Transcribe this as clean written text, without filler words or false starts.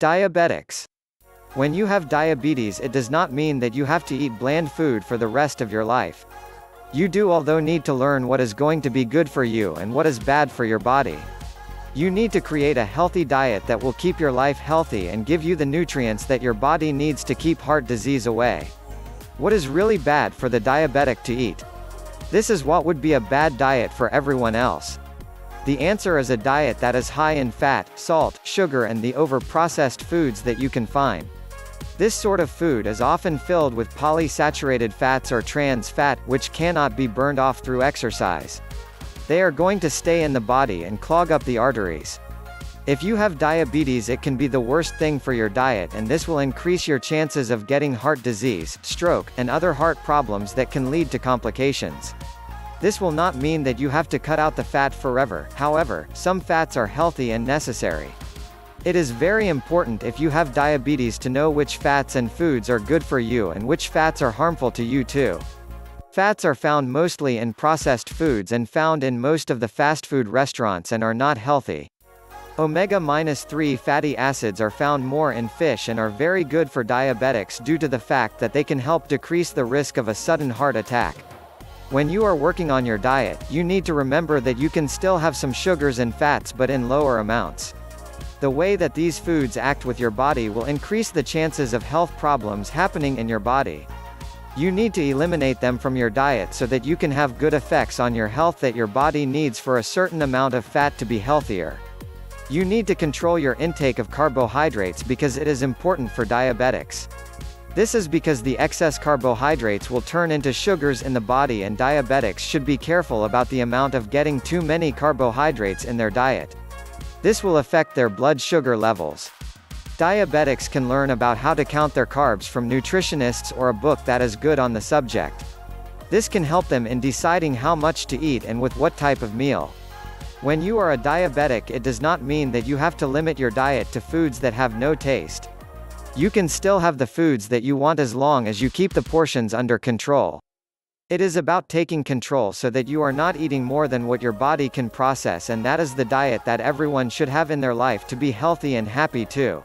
Diabetics. When you have diabetes, it does not mean that you have to eat bland food for the rest of your life. You do although need to learn what is going to be good for you and what is bad for your body. You need to create a healthy diet that will keep your life healthy and give you the nutrients that your body needs to keep heart disease away. What is really bad for the diabetic to eat? This is what would be a bad diet for everyone else. The answer is a diet that is high in fat, salt, sugar and the over-processed foods that you can find. This sort of food is often filled with polysaturated fats or trans fat, which cannot be burned off through exercise. They are going to stay in the body and clog up the arteries. If you have diabetes, it can be the worst thing for your diet, and this will increase your chances of getting heart disease, stroke, and other heart problems that can lead to complications. This will not mean that you have to cut out the fat forever. However, some fats are healthy and necessary. It is very important if you have diabetes to know which fats and foods are good for you and which fats are harmful to you too. Fats are found mostly in processed foods and found in most of the fast food restaurants and are not healthy. Omega-3 fatty acids are found more in fish and are very good for diabetics due to the fact that they can help decrease the risk of a sudden heart attack. When you are working on your diet, you need to remember that you can still have some sugars and fats but in lower amounts. The way that these foods act with your body will increase the chances of health problems happening in your body. You need to eliminate them from your diet so that you can have good effects on your health that your body needs for a certain amount of fat to be healthier. You need to control your intake of carbohydrates because it is important for diabetics. This is because the excess carbohydrates will turn into sugars in the body, and diabetics should be careful about the amount of getting too many carbohydrates in their diet. This will affect their blood sugar levels. Diabetics can learn about how to count their carbs from nutritionists or a book that is good on the subject. This can help them in deciding how much to eat and with what type of meal. When you are a diabetic, it does not mean that you have to limit your diet to foods that have no taste. You can still have the foods that you want as long as you keep the portions under control. It is about taking control so that you are not eating more than what your body can process, and that is the diet that everyone should have in their life to be healthy and happy too.